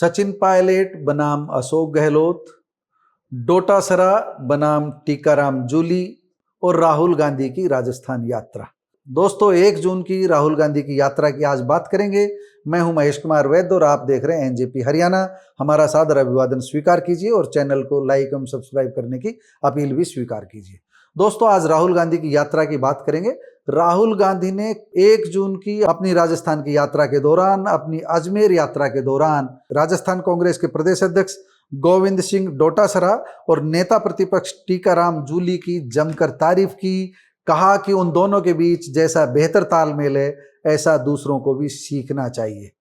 सचिन पायलट बनाम अशोक गहलोत, डोटासरा बनाम टीकाराम जूली और राहुल गांधी की राजस्थान यात्रा। दोस्तों, 1 जून की राहुल गांधी की यात्रा की आज बात करेंगे। मैं हूं महेश कुमार वैद्य और आप देख रहे हैं एनजेपी हरियाणा। हमारा सादर अभिवादन स्वीकार कीजिए और चैनल को लाइक एवं सब्सक्राइब करने की अपील भी स्वीकार कीजिए। दोस्तों, आज राहुल गांधी की यात्रा की बात करेंगे। राहुल गांधी ने 1 जून की अपनी राजस्थान की यात्रा के दौरान, अपनी अजमेर यात्रा के दौरान राजस्थान कांग्रेस के प्रदेश अध्यक्ष गोविंद सिंह डोटासरा और नेता प्रतिपक्ष टीकाराम जूली की जमकर तारीफ की। कहा कि उन दोनों के बीच जैसा बेहतर तालमेल है, ऐसा दूसरों को भी सीखना चाहिए।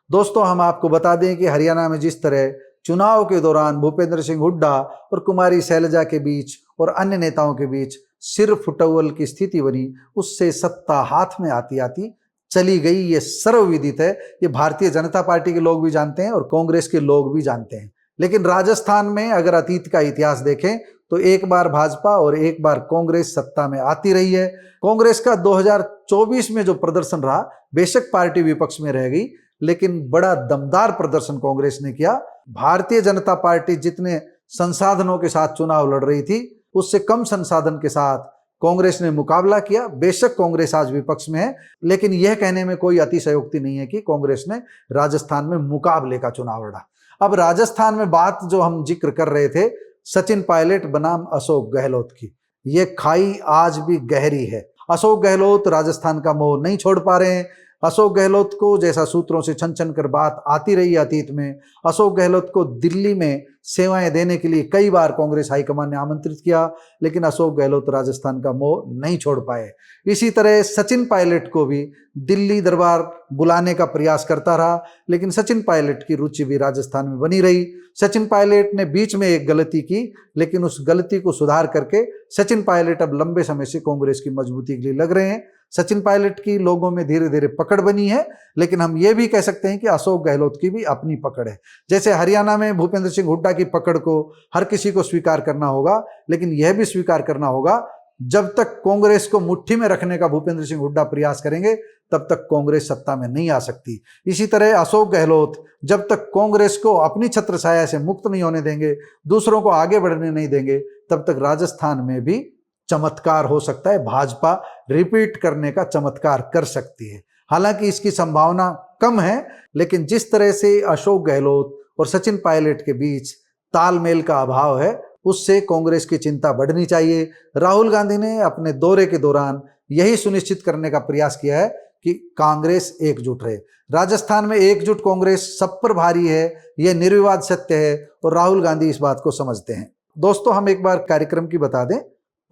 दोस्तों, हम आपको बता दें कि हरियाणा में जिस तरह चुनाव के दौरान भूपेंद्र सिंह हुड्डा और कुमारी शैलजा के बीच और अन्य नेताओं के बीच सिर फुटौल की स्थिति बनी, उससे सत्ता हाथ में आती आती चली गई। ये सर्वविदित है। ये भारतीय जनता पार्टी के लोग भी जानते हैं और कांग्रेस के लोग भी जानते हैं। लेकिन राजस्थान में अगर अतीत का इतिहास देखें तो एक बार भाजपा और एक बार कांग्रेस सत्ता में आती रही है। कांग्रेस का 2024 में जो प्रदर्शन रहा, बेशक पार्टी विपक्ष में रह गई, लेकिन बड़ा दमदार प्रदर्शन कांग्रेस ने किया। भारतीय जनता पार्टी जितने संसाधनों के साथ चुनाव लड़ रही थी, उससे कम संसाधन के साथ कांग्रेस ने मुकाबला किया। बेशक कांग्रेस आज विपक्ष में है, लेकिन यह कहने में कोई अतिशयोक्ति नहीं है कि कांग्रेस ने राजस्थान में मुकाबले का चुनाव लड़ा। अब राजस्थान में बात जो हम जिक्र कर रहे थे, सचिन पायलट बनाम अशोक गहलोत की, ये खाई आज भी गहरी है। अशोक गहलोत राजस्थान का मोह नहीं छोड़ पा रहे हैं। अशोक गहलोत को जैसा सूत्रों से छन छन कर बात आती रही अतीत में, अशोक गहलोत को दिल्ली में सेवाएं देने के लिए कई बार कांग्रेस हाईकमान ने आमंत्रित किया, लेकिन अशोक गहलोत राजस्थान का मोह नहीं छोड़ पाए। इसी तरह सचिन पायलट को भी दिल्ली दरबार बुलाने का प्रयास करता रहा, लेकिन सचिन पायलट की रुचि भी राजस्थान में बनी रही। सचिन पायलट ने बीच में एक गलती की, लेकिन उस गलती को सुधार करके सचिन पायलट अब लंबे समय से कांग्रेस की मजबूती के लिए लग रहे हैं। सचिन पायलट की लोगों में धीरे धीरे पकड़ बनी है, लेकिन हम ये भी कह सकते हैं कि अशोक गहलोत की भी अपनी पकड़ है। जैसे हरियाणा में भूपेंद्र सिंह हुड्डा की पकड़ को हर किसी को स्वीकार करना होगा, लेकिन यह भी स्वीकार करना होगा, जब तक कांग्रेस को मुट्ठी में रखने का भूपेंद्र सिंह हुड्डा प्रयास करेंगे, तब तक कांग्रेस सत्ता में नहीं आ सकती। इसी तरह अशोक गहलोत जब तक कांग्रेस को अपनी छत्र छाया से मुक्त नहीं होने देंगे, दूसरों को आगे बढ़ने नहीं देंगे, तब तक राजस्थान में भी चमत्कार हो सकता है। भाजपा रिपीट करने का चमत्कार कर सकती है। हालांकि इसकी संभावना कम है, लेकिन जिस तरह से अशोक गहलोत और सचिन पायलट के बीच तालमेल का अभाव है, उससे कांग्रेस की चिंता बढ़नी चाहिए। राहुल गांधी ने अपने दौरे के दौरान यही सुनिश्चित करने का प्रयास किया है कि कांग्रेस एकजुट रहे। राजस्थान में एकजुट कांग्रेस सब पर भारी है, यह निर्विवाद सत्य है और राहुल गांधी इस बात को समझते हैं। दोस्तों, हम एक बार कार्यक्रम की बता दें।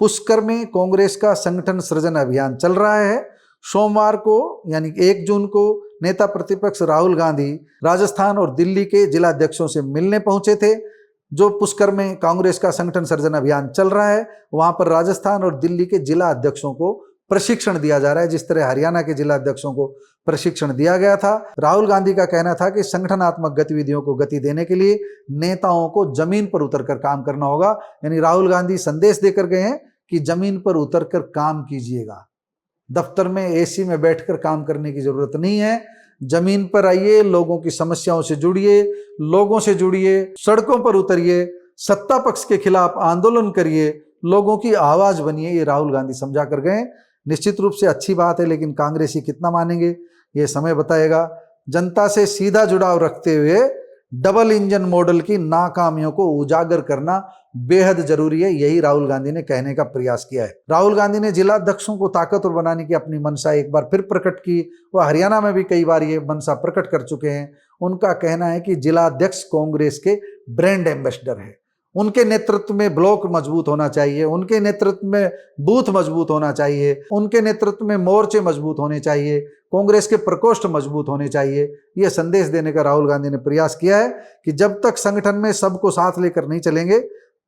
पुष्कर में कांग्रेस का संगठन सृजन अभियान चल रहा है। सोमवार को यानी 1 जून को नेता प्रतिपक्ष राहुल गांधी राजस्थान और दिल्ली के जिला अध्यक्षों से मिलने पहुंचे थे। जो पुष्कर में कांग्रेस का संगठन सृजन अभियान चल रहा है, वहां पर राजस्थान और दिल्ली के जिला अध्यक्षों को प्रशिक्षण दिया जा रहा है, जिस तरह हरियाणा के जिला अध्यक्षों को प्रशिक्षण दिया गया था। राहुल गांधी का कहना था कि संगठनात्मक गतिविधियों को गति देने के लिए नेताओं को जमीन पर उतरकर काम करना होगा। यानी राहुल गांधी संदेश देकर गए हैं कि जमीन पर उतरकर काम कीजिएगा। दफ्तर में एसी में बैठकर काम करने की जरूरत नहीं है। जमीन पर आइए, लोगों की समस्याओं से जुड़िए, लोगों से जुड़िए, सड़कों पर उतरिए, सत्ता पक्ष के खिलाफ आंदोलन करिए, लोगों की आवाज बनिए। ये राहुल गांधी समझा कर गए। निश्चित रूप से अच्छी बात है, लेकिन कांग्रेसी कितना मानेंगे ये समय बताएगा। जनता से सीधा जुड़ाव रखते हुए डबल इंजन मॉडल की नाकामियों को उजागर करना बेहद जरूरी है, यही राहुल गांधी ने कहने का प्रयास किया है। राहुल गांधी ने जिला अध्यक्षों को ताकतवर बनाने की अपनी मंशा एक बार फिर प्रकट की। वह हरियाणा में भी कई बार ये मंशा प्रकट कर चुके हैं। उनका कहना है कि जिला अध्यक्ष कांग्रेस के ब्रांड एम्बेसडर है। उनके नेतृत्व में ब्लॉक मजबूत होना चाहिए, उनके नेतृत्व में बूथ मजबूत होना चाहिए, उनके नेतृत्व में मोर्चे मजबूत होने चाहिए, कांग्रेस के प्रकोष्ठ मजबूत होने चाहिए। यह संदेश देने का राहुल गांधी ने प्रयास किया है कि जब तक संगठन में सबको साथ लेकर नहीं चलेंगे,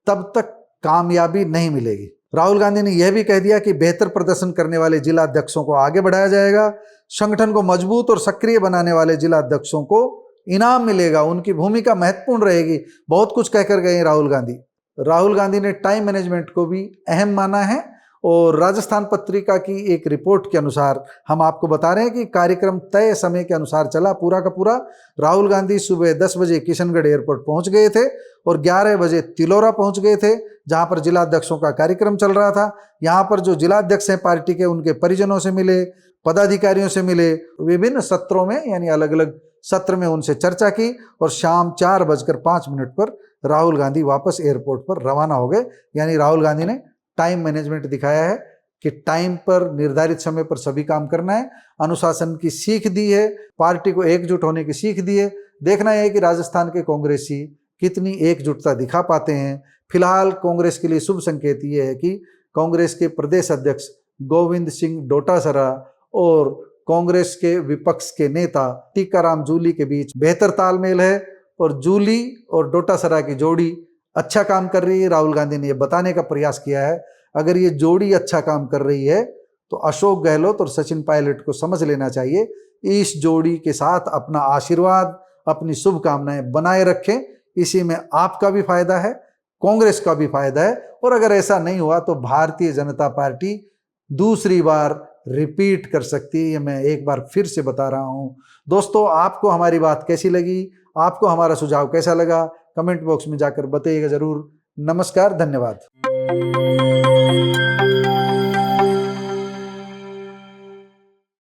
तब तक कामयाबी नहीं मिलेगी। राहुल गांधी ने यह भी कह दिया कि बेहतर प्रदर्शन करने वाले जिला अध्यक्षों को आगे बढ़ाया जाएगा। संगठन को मजबूत और सक्रिय बनाने वाले जिला अध्यक्षों को इनाम मिलेगा, उनकी भूमिका महत्वपूर्ण रहेगी। बहुत कुछ कहकर गए राहुल गांधी। राहुल गांधी ने टाइम मैनेजमेंट को भी अहम माना है और राजस्थान पत्रिका की एक रिपोर्ट के अनुसार हम आपको बता रहे हैं कि कार्यक्रम तय समय के अनुसार चला पूरा का पूरा। राहुल गांधी सुबह 10 बजे किशनगढ़ एयरपोर्ट पहुंच गए थे और 11 बजे तिलौरा पहुंच गए थे, जहां पर जिलाध्यक्षों का कार्यक्रम चल रहा था। यहाँ पर जो जिलाध्यक्ष हैं पार्टी के, उनके परिजनों से मिले, पदाधिकारियों से मिले, विभिन्न सत्रों में यानी अलग अलग सत्र में उनसे चर्चा की और शाम 4:05 पर राहुल गांधी वापस एयरपोर्ट पर रवाना हो गए। यानी राहुल गांधी ने टाइम मैनेजमेंट दिखाया है कि टाइम पर, निर्धारित समय पर सभी काम करना है। अनुशासन की सीख दी है, पार्टी को एकजुट होने की सीख दी है। देखना है कि राजस्थान के कांग्रेसी कितनी एकजुटता दिखा पाते हैं। फिलहाल कांग्रेस के लिए शुभ संकेत ये है कि कांग्रेस के प्रदेश अध्यक्ष गोविंद सिंह डोटासरा और कांग्रेस के विपक्ष के नेता टीकाराम जूली के बीच बेहतर तालमेल है और जूली और डोटासरा की जोड़ी अच्छा काम कर रही है। राहुल गांधी ने यह बताने का प्रयास किया है, अगर ये जोड़ी अच्छा काम कर रही है तो अशोक गहलोत और सचिन पायलट को समझ लेना चाहिए, इस जोड़ी के साथ अपना आशीर्वाद, अपनी शुभकामनाएं बनाए रखें। इसी में आपका भी फायदा है, कांग्रेस का भी फायदा है। और अगर ऐसा नहीं हुआ तो भारतीय जनता पार्टी दूसरी बार रिपीट कर सकती है। ये मैं एक बार फिर से बता रहा हूं। दोस्तों, आपको हमारी बात कैसी लगी, आपको हमारा सुझाव कैसा लगा, कमेंट बॉक्स में जाकर बताइएगा जरूर। नमस्कार, धन्यवाद।